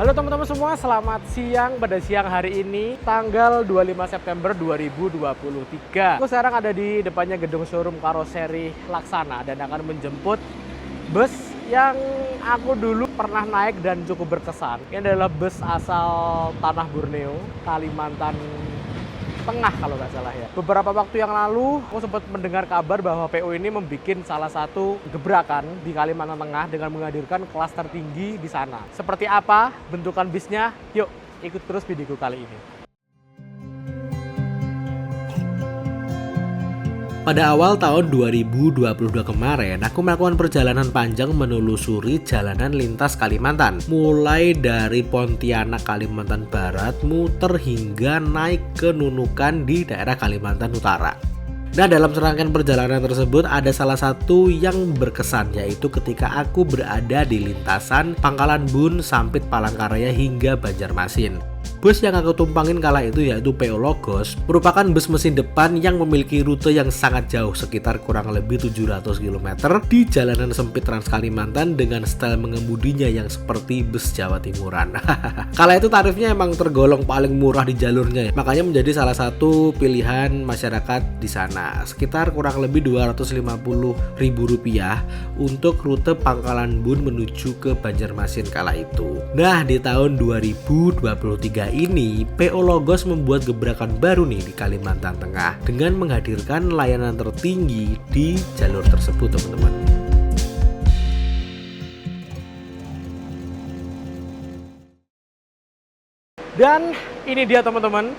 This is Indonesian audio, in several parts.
Halo teman-teman semua, selamat siang pada siang hari ini, tanggal 25 September 2023. Aku sekarang ada di depannya gedung showroom karoseri Laksana dan akan menjemput bus yang aku dulu pernah naik dan cukup berkesan. Ini adalah bus asal tanah Borneo, Kalimantan Tengah kalau nggak salah ya. Beberapa waktu yang lalu aku sempat mendengar kabar bahwa PO ini membuat salah satu gebrakan di Kalimantan Tengah dengan menghadirkan kelas tertinggi di sana. Seperti apa bentukan bisnya? Yuk ikut terus videoku kali ini. Pada awal tahun 2022 kemarin, aku melakukan perjalanan panjang menelusuri jalanan lintas Kalimantan. Mulai dari Pontianak, Kalimantan Barat, muter hingga naik ke Nunukan di daerah Kalimantan Utara. Nah, dalam serangkaian perjalanan tersebut ada salah satu yang berkesan, yaitu ketika aku berada di lintasan Pangkalan Bun, Sampit, Palangkaraya hingga Banjarmasin. Bus yang aku tumpangin kala itu yaitu PO Logos, merupakan bus mesin depan yang memiliki rute yang sangat jauh, sekitar kurang lebih 700 km di jalanan sempit Trans Kalimantan dengan style mengemudinya yang seperti bus Jawa Timuran. Kala itu tarifnya emang tergolong paling murah di jalurnya, makanya menjadi salah satu pilihan masyarakat di sana. Sekitar kurang lebih Rp250.000 untuk rute Pangkalan Bun menuju ke Banjarmasin kala itu. Nah, di tahun 2023 ini PO Logos membuat gebrakan baru nih di Kalimantan Tengah dengan menghadirkan layanan tertinggi di jalur tersebut, teman-teman. Dan ini dia teman-teman,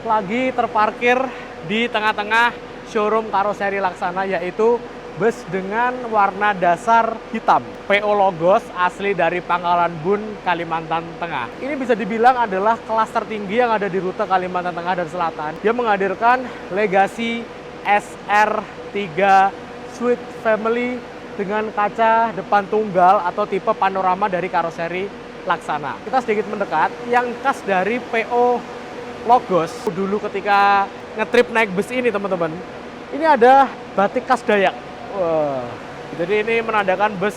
lagi terparkir di tengah-tengah showroom karoseri Laksana, yaitu bus dengan warna dasar hitam. PO Logos asli dari Pangkalan Bun, Kalimantan Tengah. Ini bisa dibilang adalah kelas tertinggi yang ada di rute Kalimantan Tengah dan Selatan. Dia menghadirkan Legacy SR3 Suite Family dengan kaca depan tunggal atau tipe panorama dari karoseri Laksana. Kita sedikit mendekat, yang khas dari PO Logos dulu ketika ngetrip naik bus ini teman-teman, ini ada batik khas Dayak. Wah, jadi ini menandakan bus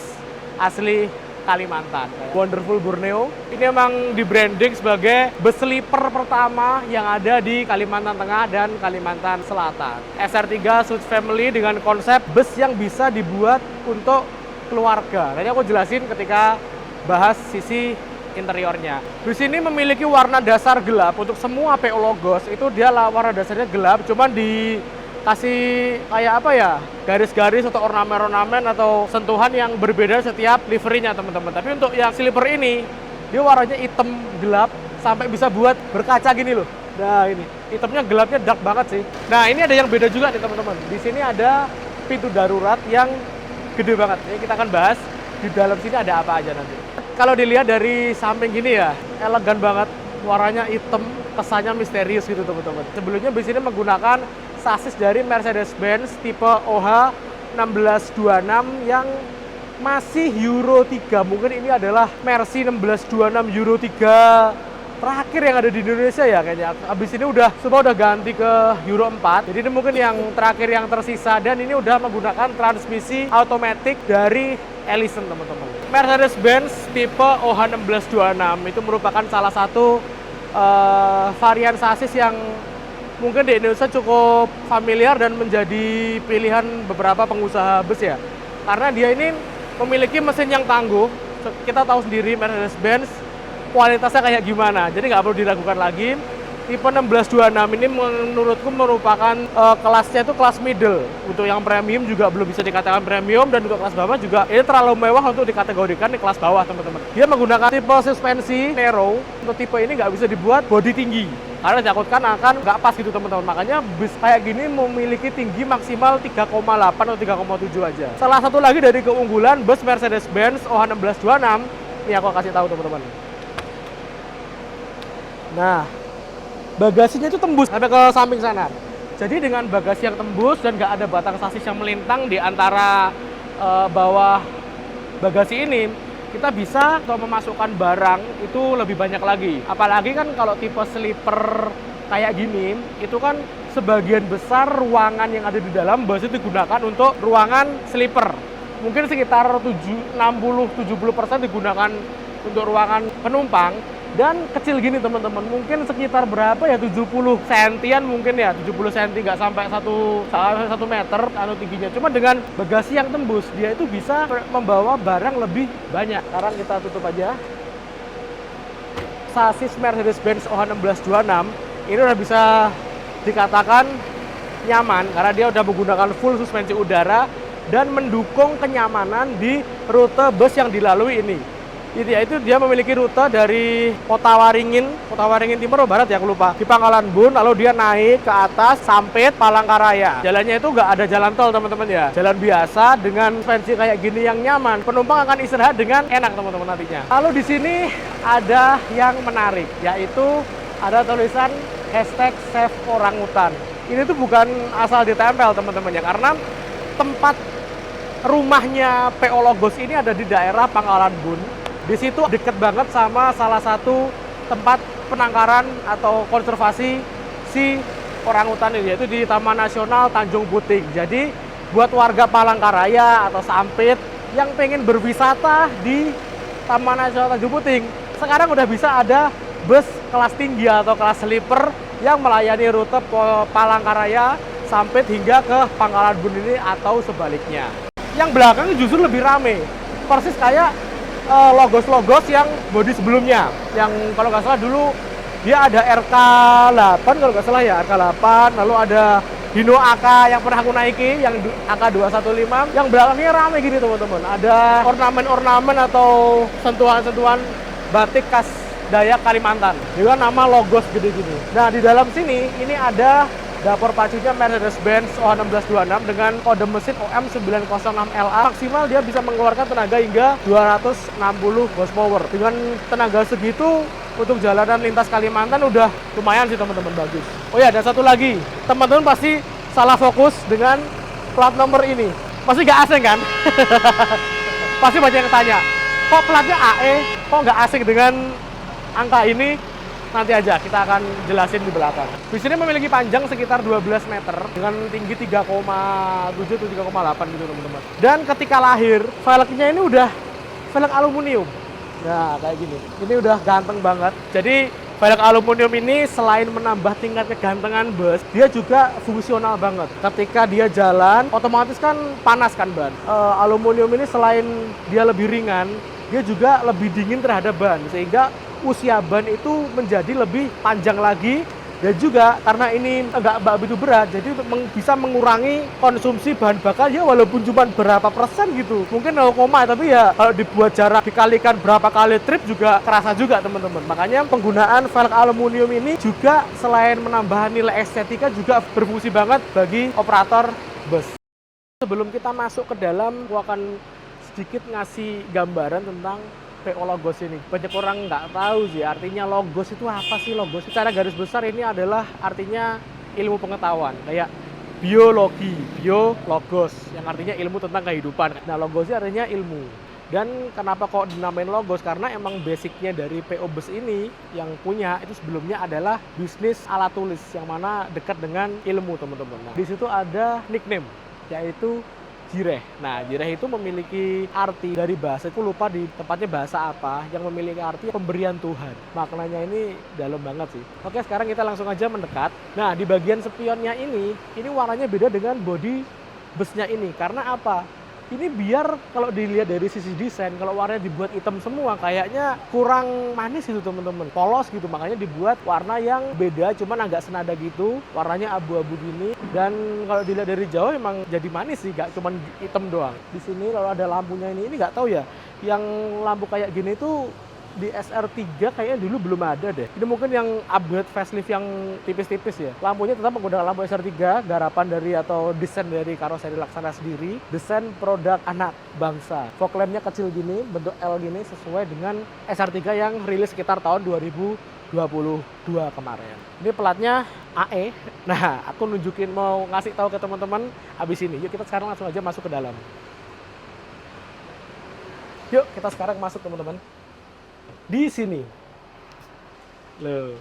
asli Kalimantan. Wonderful Borneo. Ini memang di branding sebagai bus sleeper pertama yang ada di Kalimantan Tengah dan Kalimantan Selatan. SR3 Suite Family dengan konsep bus yang bisa dibuat untuk keluarga. Nanti aku jelasin ketika bahas sisi interiornya. Bus ini memiliki warna dasar gelap untuk semua PO Logos. Itu dia warna dasarnya gelap, cuman kasih kayak apa ya, garis-garis atau ornamen-ornamen atau sentuhan yang berbeda setiap liverinya teman-teman. Tapi untuk yang sleeper ini dia warnanya hitam gelap sampai bisa buat berkaca gini loh. Nah, ini hitamnya gelapnya dark banget sih. Nah, ini ada yang beda juga nih teman-teman. Di sini ada pintu darurat yang gede banget. Ini kita akan bahas di dalam sini ada apa aja nanti. Kalau dilihat dari samping gini ya, elegan banget. Warnanya hitam, kesannya misterius gitu teman-teman. Sebelumnya bus ini menggunakan sasis dari Mercedes-Benz tipe OH1626 yang masih Euro 3. Mungkin ini adalah Mercy 1626 Euro 3 terakhir yang ada di Indonesia ya kayaknya. Habis ini semua udah ganti ke Euro 4. Jadi ini mungkin yang terakhir yang tersisa, dan ini udah menggunakan transmisi automatic dari Ellison teman-teman. Mercedes-Benz tipe OH1626 itu merupakan salah satu varian sasis yang mungkin di Indonesia cukup familiar dan menjadi pilihan beberapa pengusaha bus ya. Karena dia ini memiliki mesin yang tangguh. Kita tahu sendiri Mercedes-Benz kualitasnya kayak gimana, jadi nggak perlu diragukan lagi. Tipe 1626 ini menurutku merupakan kelasnya itu kelas middle. Untuk yang premium juga belum bisa dikatakan premium, dan untuk kelas bawah juga ini terlalu mewah untuk dikategorikan di kelas bawah teman-teman. Dia menggunakan tipe suspensi narrow. Untuk tipe ini nggak bisa dibuat bodi tinggi karena ditakutkan akan nggak pas gitu teman-teman. Makanya bus kayak gini memiliki tinggi maksimal 3,8 atau 3,7 aja. Salah satu lagi dari keunggulan bus Mercedes-Benz OH1626 ini aku kasih tahu teman-teman. Nah, bagasinya itu tembus sampai ke samping sana. Jadi dengan bagasi yang tembus dan nggak ada batang sasis yang melintang di antara bawah bagasi ini, kita bisa memasukkan barang itu lebih banyak lagi. Apalagi kan kalau tipe sleeper kayak gini, itu kan sebagian besar ruangan yang ada di dalam bus itu digunakan untuk ruangan sleeper. Mungkin sekitar 60-70% digunakan untuk ruangan penumpang. Dan kecil gini teman-teman, mungkin sekitar berapa ya, 70 sentian mungkin ya, 70 senti, nggak sampai 1 meter anu tingginya. Cuma dengan bagasi yang tembus, dia itu bisa membawa barang lebih banyak. Sekarang kita tutup aja. Sasis Mercedes-Benz OH1626 ini udah bisa dikatakan nyaman karena dia udah menggunakan full suspensi udara dan mendukung kenyamanan di rute bus yang dilalui ini. Itu dia memiliki rute dari Kota Waringin Timur atau Barat ya, aku lupa, di Pangkalan Bun, lalu dia naik ke atas sampai Palangkaraya. Jalannya itu nggak ada jalan tol teman-teman ya, jalan biasa dengan suspensi kayak gini yang nyaman. Penumpang akan istirahat dengan enak teman-teman nantinya. Lalu di sini ada yang menarik, yaitu ada tulisan #Save Orangutan. Ini tuh bukan asal ditempel teman-teman ya, karena tempat rumahnya PO Logos ini ada di daerah Pangkalan Bun. Di situ deket banget sama salah satu tempat penangkaran atau konservasi si orangutan ini, yaitu di Taman Nasional Tanjung Puting. Jadi buat warga Palangkaraya atau Sampit yang pengen berwisata di Taman Nasional Tanjung Puting, sekarang udah bisa ada bus kelas tinggi atau kelas sleeper yang melayani rute Palangkaraya Sampit hingga ke Pangkalan Bun ini atau sebaliknya. Yang belakang justru lebih rame, persis kayak Logos yang bodi sebelumnya, yang kalau nggak salah dulu dia ada RK8 kalau nggak salah ya, RK8, lalu ada Hino AK yang pernah aku naiki, yang AK215, yang belakangnya rame gini teman-teman, ada ornamen-ornamen atau sentuhan-sentuhan batik khas Dayak Kalimantan, juga nama Logos gede gini. Nah di dalam sini ini ada dapur pacunya Mercedes-Benz OH1626 dengan kode mesin OM906LA. Maksimal dia bisa mengeluarkan tenaga hingga 260 horsepower. Dengan tenaga segitu untuk jalanan lintas Kalimantan udah lumayan sih teman-teman, bagus. Oh ya, ada satu lagi. Teman-teman pasti salah fokus dengan plat nomor ini. Pasti nggak asing kan? Pasti banyak yang tanya, kok platnya AE? Kok nggak asing dengan angka ini? Nanti aja kita akan jelasin di belakang. Bis ini memiliki panjang sekitar 12 meter dengan tinggi 3,7 atau 3,8 gitu teman-teman. Dan ketika lahir, velgnya ini udah velg aluminium. Nah kayak gini, ini udah ganteng banget. Jadi velg aluminium ini selain menambah tingkat kegantengan bus, dia juga fungsional banget. Ketika dia jalan, otomatis kan panas kan ban. Aluminium ini selain dia lebih ringan, dia juga lebih dingin terhadap ban, sehingga usia ban itu menjadi lebih panjang lagi. Dan juga karena ini enggak begitu berat, jadi bisa mengurangi konsumsi bahan bakar ya, walaupun cuma berapa persen gitu, mungkin 0, tapi ya kalau dibuat jarak dikalikan berapa kali trip juga kerasa juga teman-teman. Makanya penggunaan velg aluminium ini juga selain menambah nilai estetika juga berfungsi banget bagi operator bus. Sebelum kita masuk ke dalam, aku akan sedikit ngasih gambaran tentang PO Logos ini. Banyak orang nggak tahu sih artinya Logos itu apa sih. Logos secara garis besar ini adalah artinya ilmu pengetahuan, kayak biologi, biologos yang artinya ilmu tentang kehidupan. Nah Logos artinya ilmu. Dan kenapa kok dinamain Logos? Karena emang basicnya dari PO Bus ini yang punya itu sebelumnya adalah bisnis alat tulis yang mana dekat dengan ilmu teman-teman. Nah, di situ ada nickname yaitu Jireh. Nah, jireh itu memiliki arti dari bahasa, aku lupa di tempatnya bahasa apa, yang memiliki arti pemberian Tuhan. Maknanya ini dalam banget sih. Oke, sekarang kita langsung aja mendekat. Nah, di bagian spionnya ini warnanya beda dengan bodi busnya ini. Karena apa? Ini biar kalau dilihat dari sisi desain, kalau warnanya dibuat hitam semua, kayaknya kurang manis gitu teman-teman. Polos gitu, makanya dibuat warna yang beda, cuman agak senada gitu. Warnanya abu-abu gini. Dan kalau dilihat dari jauh emang jadi manis sih, gak cuman hitam doang. Di sini kalau ada lampunya ini nggak tahu ya. Yang lampu kayak gini tuh di SR3 kayaknya dulu belum ada deh. Ini mungkin yang upgrade facelift yang tipis-tipis ya. Lampunya tetap menggunakan lampu SR3, garapan dari atau desain dari karoseri Laksana sendiri. Desain produk anak bangsa. Fog lampnya kecil gini, bentuk L gini, sesuai dengan SR3 yang rilis sekitar tahun 2022 kemarin. Ini platnya AE. Nah, aku nunjukin, mau ngasih tahu ke teman-teman abis ini. Yuk kita sekarang langsung aja masuk ke dalam. Yuk kita sekarang masuk teman-teman. Di sini, loh,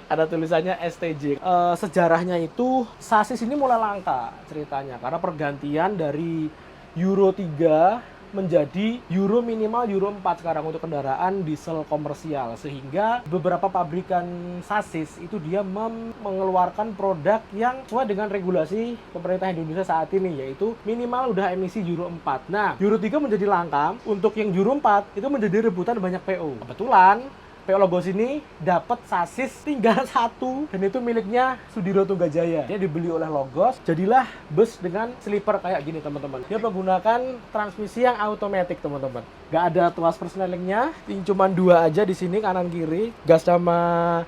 ada tulisannya STJ. Sejarahnya itu sasis ini mulai langka ceritanya karena pergantian dari Euro 3 menjadi Euro minimal Euro 4 sekarang untuk kendaraan diesel komersial, sehingga beberapa pabrikan sasis itu dia mengeluarkan produk yang sesuai dengan regulasi pemerintah Indonesia saat ini, yaitu minimal udah emisi Euro 4. Nah, Euro 3 menjadi langka, untuk yang Euro 4 itu menjadi rebutan banyak PO. Kebetulan PO Logos ini dapat sasis tinggal satu, dan itu miliknya Sudiro Tunggajaya. Dia dibeli oleh Logos, jadilah bus dengan sleeper kayak gini teman-teman. Dia menggunakan transmisi yang automatic teman-teman. Gak ada tuas persnelingnya, cuma dua aja di sini kanan kiri, gas sama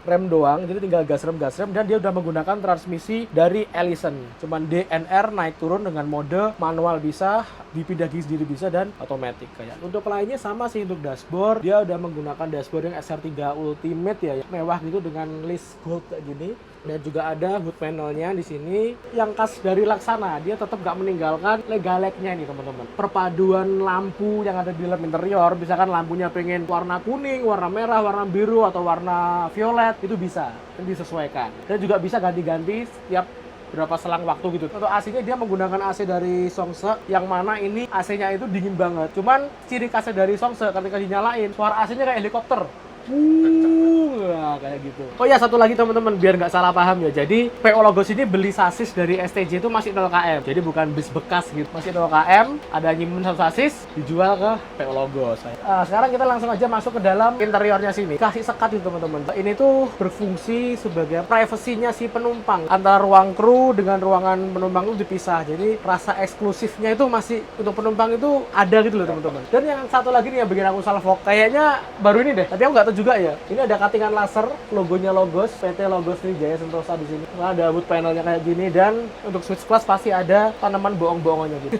rem doang. Jadi tinggal gas rem, dan dia udah menggunakan transmisi dari Ellison. Cuman DNR naik turun dengan mode manual bisa, dipindah gigi sendiri bisa, dan automatic kayak. Untuk lainnya sama sih, untuk dashboard dia udah menggunakan dashboard yang SR3 Ultimate ya, mewah gitu dengan list gold kayak gini. Dan juga ada hood panelnya di sini yang khas dari Laksana. Dia tetap gak meninggalkan legaleknya ini teman-teman. Perpaduan lampu yang ada di dalam interior, misalkan lampunya pengen warna kuning, warna merah, warna biru, atau warna violet, itu bisa disesuaikan. Dan juga bisa ganti-ganti setiap berapa selang waktu gitu. Untuk AC-nya dia menggunakan AC dari Songse, yang mana ini AC-nya itu dingin banget. Cuman ciri khasnya dari Songse ketika dinyalain, suara AC-nya kayak helikopter. Nah, kayak gitu. Oh ya, satu lagi teman-teman, biar nggak salah paham ya. Jadi PO Logos ini beli sasis dari STJ itu masih 0 km. Jadi bukan bis bekas gitu. Masih 0 km, ada nyimpen satu sasis, dijual ke PO Logos. Sekarang kita langsung aja masuk ke dalam interiornya sini. Kasih sekat itu teman-teman. Ini tuh berfungsi sebagai privasinya si penumpang. Antara ruang kru dengan ruangan penumpang itu dipisah. Jadi rasa eksklusifnya itu masih untuk penumpang itu ada gitu loh teman-teman. Dan yang satu lagi nih yang bikin aku salfok, kayaknya baru ini deh. Tadi aku nggak tahu juga ya. Ini ada cuttingan laser, logonya Logos, PT Logos Jaya Sentosa di sini. Nah, ada wood panelnya kayak gini, dan untuk switch class pasti ada tanaman bohong-bohongannya gitu.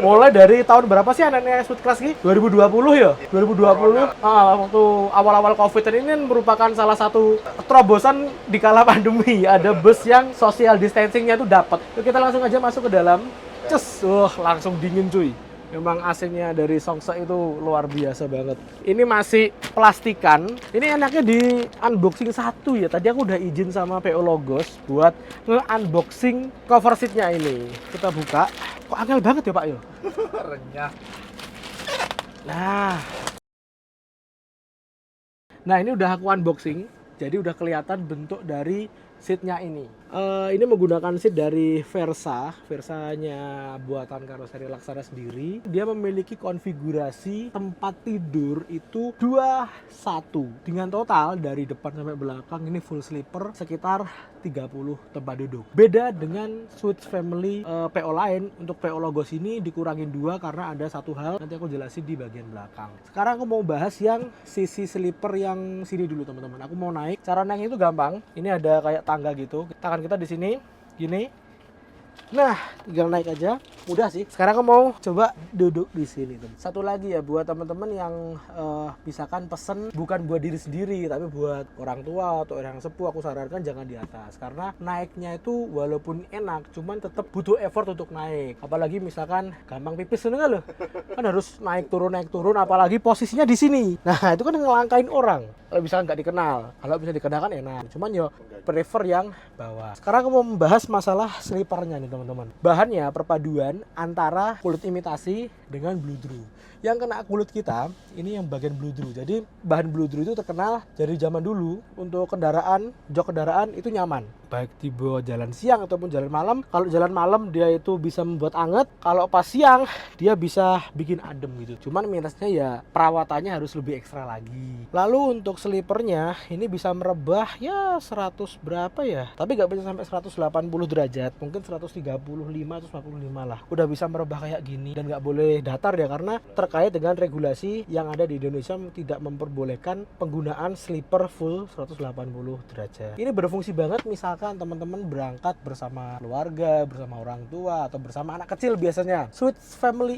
Mulai dari tahun berapa sih anaknya switch class gitu? 2020 ya? 2020. Waktu awal-awal Covid ini merupakan salah satu terobosan di kala pandemi. Ada bus yang social distancingnya itu dapat. Kita langsung aja masuk ke dalam. Cus, langsung dingin cuy. Memang AC-nya dari Songse itu luar biasa banget. Ini masih plastikan. Ini enaknya di unboxing satu ya. Tadi aku udah izin sama PO Logos buat nge-unboxing cover seat-nya ini. Kita buka. Kok angel banget ya Pak yo? Renyah. Nah ini udah aku unboxing. Jadi udah kelihatan bentuk dari seat-nya ini. Ini menggunakan seat dari Versanya buatan karoseri Laksana sendiri. Dia memiliki konfigurasi tempat tidur itu 21 dengan total dari depan sampai belakang ini full sleeper sekitar 30 tempat duduk. Beda dengan Switch Family PO lain, untuk PO Logos ini dikurangin 2 karena ada satu hal nanti aku jelasin di bagian belakang. Sekarang aku mau bahas yang sisi sleeper yang sini dulu teman-teman. Aku mau naik. Cara naiknya itu gampang. Ini ada kayak tangga gitu. Tangan kita di sini gini. Nah, tinggal naik aja. Mudah sih. Sekarang aku mau coba duduk di sini. Satu lagi ya buat teman-teman yang misalkan pesen bukan buat diri sendiri tapi buat orang tua atau orang sepuh, aku sarankan jangan di atas. Karena naiknya itu walaupun enak, cuman tetap butuh effort untuk naik. Apalagi misalkan gampang pipis enggak loh. Kan harus naik turun apalagi posisinya di sini. Nah, itu kan ngelangkain orang. Kalau misalkan nggak dikenal, kalau bisa dikenal kan enak. Cuman yo prefer yang bawah. Sekarang aku mau membahas masalah sleepernya nih teman-teman. Bahannya perpaduan antara kulit imitasi dengan bludru. Yang kena kulit kita ini yang bagian bludru. Jadi bahan bludru itu terkenal dari zaman dulu untuk kendaraan, jok kendaraan itu nyaman. Baik di bawah jalan siang ataupun jalan malam. Kalau jalan malam dia itu bisa membuat anget. Kalau pas siang dia bisa bikin adem gitu. Cuman minusnya ya perawatannya harus lebih ekstra lagi. Lalu untuk sleepernya ini bisa merebah ya 100 berapa ya. Tapi nggak bisa sampai 180 derajat. Mungkin 135, 145 lah. Udah bisa merebah kayak gini. Dan nggak boleh datar ya karena terkait dengan regulasi yang ada di Indonesia tidak memperbolehkan penggunaan sleeper full 180 derajat. Ini berfungsi banget misalkan teman-teman berangkat bersama keluarga, bersama orang tua atau bersama anak kecil biasanya. Switch Family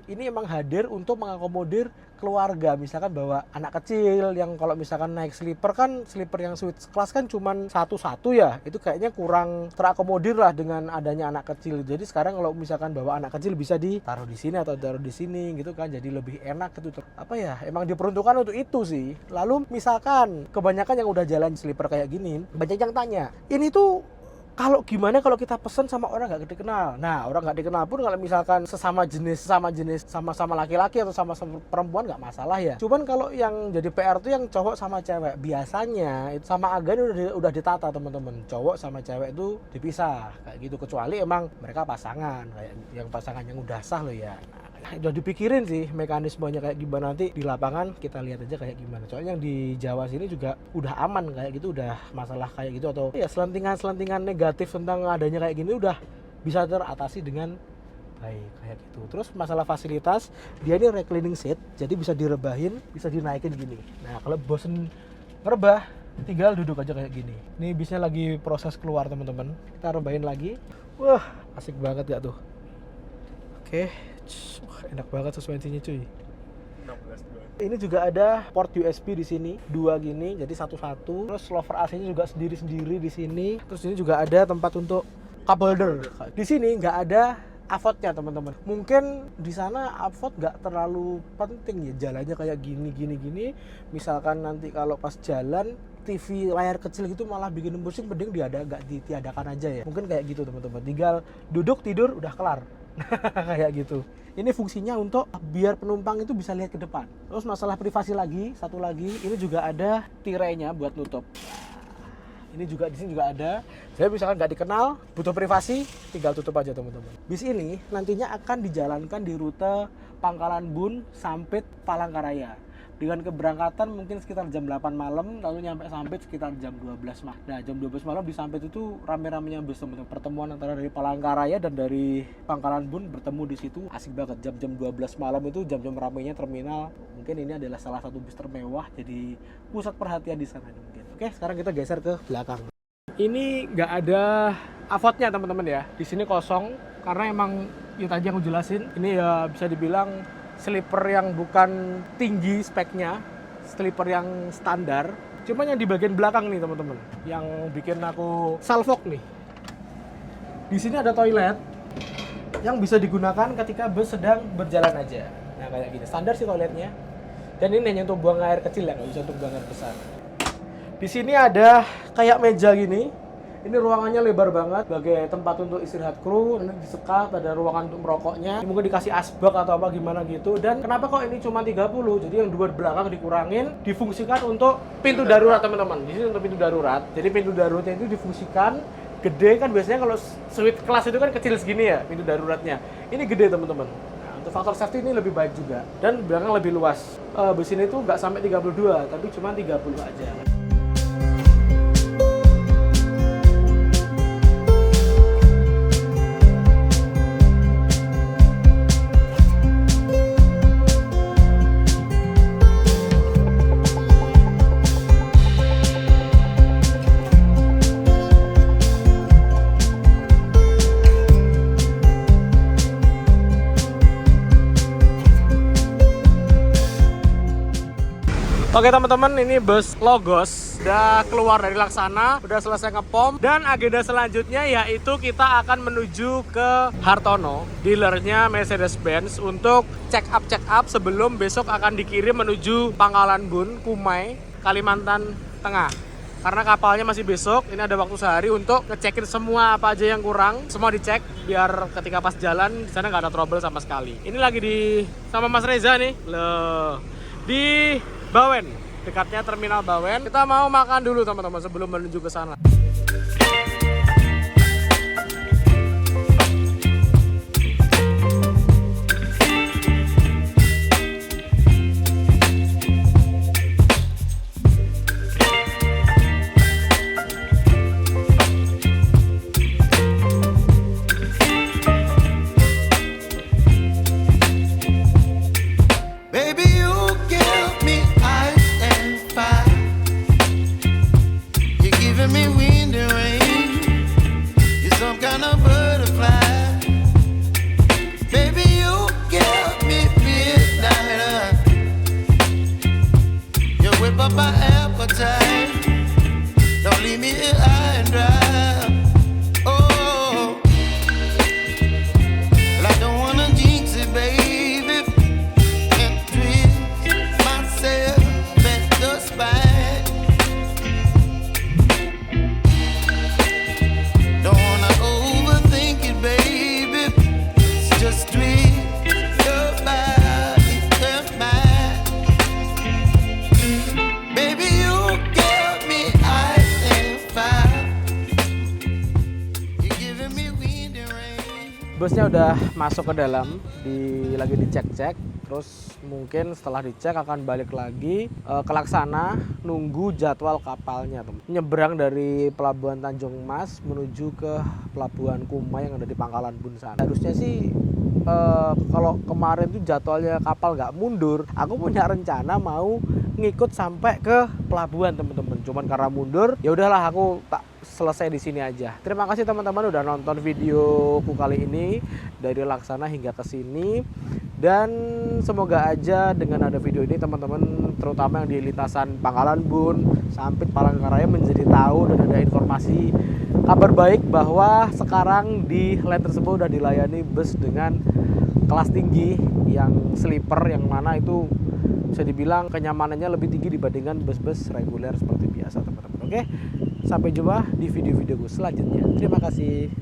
ini emang hadir untuk mengakomodir keluarga. Misalkan bawa anak kecil yang kalau misalkan naik sleeper kan, sleeper yang switch class kan cuman satu-satu ya. Itu kayaknya kurang terakomodir lah dengan adanya anak kecil. Jadi sekarang kalau misalkan bawa anak kecil bisa ditaruh di sini atau taruh di sini gitu kan. Jadi lebih enak gitu. Apa ya? Emang diperuntukkan untuk itu sih. Lalu misalkan kebanyakan yang udah jalan sleeper kayak gini, banyak yang tanya, ini tuh Kalau gimana kalau kita pesen sama orang nggak dikenal? Nah, orang nggak dikenal pun kalau misalkan sesama jenis, sama-sama laki-laki atau sama perempuan nggak masalah ya. Cuman kalau yang jadi PR tuh yang cowok sama cewek. Biasanya itu sama agen udah ditata teman-teman. Cowok sama cewek itu dipisah kayak gitu, kecuali emang mereka pasangan, kayak yang pasangan yang udah sah loh ya. Nah, udah dipikirin sih mekanismenya kayak gimana, nanti di lapangan kita lihat aja kayak gimana. Soalnya yang di Jawa sini juga udah aman kayak gitu, udah masalah kayak gitu atau ya selentingan negatif tentang adanya kayak gini udah bisa teratasi dengan baik kayak gitu. Terus masalah fasilitas, dia ini reclining seat, jadi bisa direbahin, bisa dinaikin gini. Nah, kalau bosen ngerebah tinggal duduk aja kayak gini. Ini bisnya lagi proses keluar teman-teman. Kita rebahin lagi. Wah, asik banget gak tuh? Oke. Wah, enak banget suspensinya cuy. 16 ini juga ada port USB di sini, dua gini, jadi satu-satu. Terus lover AC-nya juga sendiri-sendiri di sini. Terus ini juga ada tempat untuk cup holder. Di sini nggak ada AVOD-nya teman-teman. Mungkin di sana AVOD nggak terlalu penting ya, jalannya kayak gini. Misalkan nanti kalau pas jalan TV layar kecil gitu malah bikin pusing, mending nggak ditiadakan aja ya. Mungkin kayak gitu teman-teman. Tinggal duduk tidur udah kelar. Kayak gitu. Ini fungsinya untuk biar penumpang itu bisa lihat ke depan. Terus masalah privasi lagi, satu lagi, ini juga ada tirainya buat nutup. Ini juga di sini juga ada. Jadi misalkan nggak dikenal, butuh privasi, tinggal tutup aja teman-teman. Bis ini nantinya akan dijalankan di rute Pangkalan Bun sampai Palangkaraya. Dengan keberangkatan mungkin sekitar jam 8 malam, lalu nyampe Sampit sekitar jam 12 malam. Nah, jam 12 malam di Sampit itu rame-ramenya bus teman-teman. Pertemuan antara dari Palangkaraya dan dari Pangkalan Bun bertemu di situ. Asik banget, jam-jam 12 malam itu jam-jam ramenya terminal. Mungkin ini adalah salah satu bus termewah, jadi pusat perhatian di sana mungkin. Oke, sekarang kita geser ke belakang. Ini nggak ada AVOD-nya teman-teman ya. Di sini kosong karena emang ya tadi yang aku jelasin, ini ya bisa dibilang sleeper yang bukan tinggi speknya, sleeper yang standar. Cuma yang di bagian belakang nih teman-teman, yang bikin aku salfok nih. Di sini ada toilet yang bisa digunakan ketika bus sedang berjalan aja. Nah kayak gini, standar sih toiletnya. Dan ini hanya untuk buang air kecil ya, nggak bisa untuk buang air besar. Di sini ada kayak meja gini. Ini ruangannya lebar banget sebagai tempat untuk istirahat kru. Ini disekat, ada ruangan untuk merokoknya. Mungkin dikasih asbak atau apa gimana gitu. Dan kenapa kok ini cuma 30? Jadi yang dua belakang dikurangin, difungsikan untuk pintu darurat teman-teman. Di sini untuk pintu darurat. Jadi pintu daruratnya itu difungsikan gede, kan biasanya kalau suite kelas itu kan kecil segini ya pintu daruratnya. Ini gede teman-teman. Nah, untuk faktor safety ini lebih baik juga. Dan belakang lebih luas. Bus ini tuh nggak sampai 32, tapi cuma 30 aja. Oke teman-teman, ini bus Logos udah keluar dari Laksana, udah selesai ngepom, dan agenda selanjutnya yaitu kita akan menuju ke Hartono, dealernya Mercedes-Benz, untuk check up sebelum besok akan dikirim menuju Pangkalan Bun, Kumai, Kalimantan Tengah. Karena kapalnya masih besok, ini ada waktu sehari untuk ngecekin semua apa aja yang kurang, semua dicek biar ketika pas jalan di sana nggak ada trouble sama sekali. Ini lagi sama Mas Reza nih, loh, di Bawen, dekatnya terminal Bawen. Kita mau makan dulu teman-teman sebelum menuju ke sana. busnya udah masuk ke dalam, lagi dicek-cek. Terus mungkin setelah dicek akan balik lagi ke Laksana, nunggu jadwal kapalnya, teman. Nyebrang dari Pelabuhan Tanjung Mas menuju ke Pelabuhan Kumai yang ada di Pangkalan Bun sana. Harusnya sih kalau kemarin tuh jadwalnya kapal nggak mundur, aku punya rencana mau ngikut sampai ke pelabuhan, teman-teman. Cuman karena mundur, ya udahlah aku tak selesai di sini aja. Terima kasih teman-teman udah nonton videoku kali ini dari Laksana hingga ke sini. Dan semoga aja dengan ada video ini teman-teman, terutama yang di lintasan Pangkalan Bun, Sampit, Palangkaraya menjadi tahu dan ada informasi kabar baik bahwa sekarang di line tersebut udah dilayani bus dengan kelas tinggi yang sleeper, yang mana itu bisa dibilang kenyamanannya lebih tinggi dibandingkan bus-bus reguler seperti biasa, teman-teman. Oke, sampai jumpa di video-videoku selanjutnya. Terima kasih.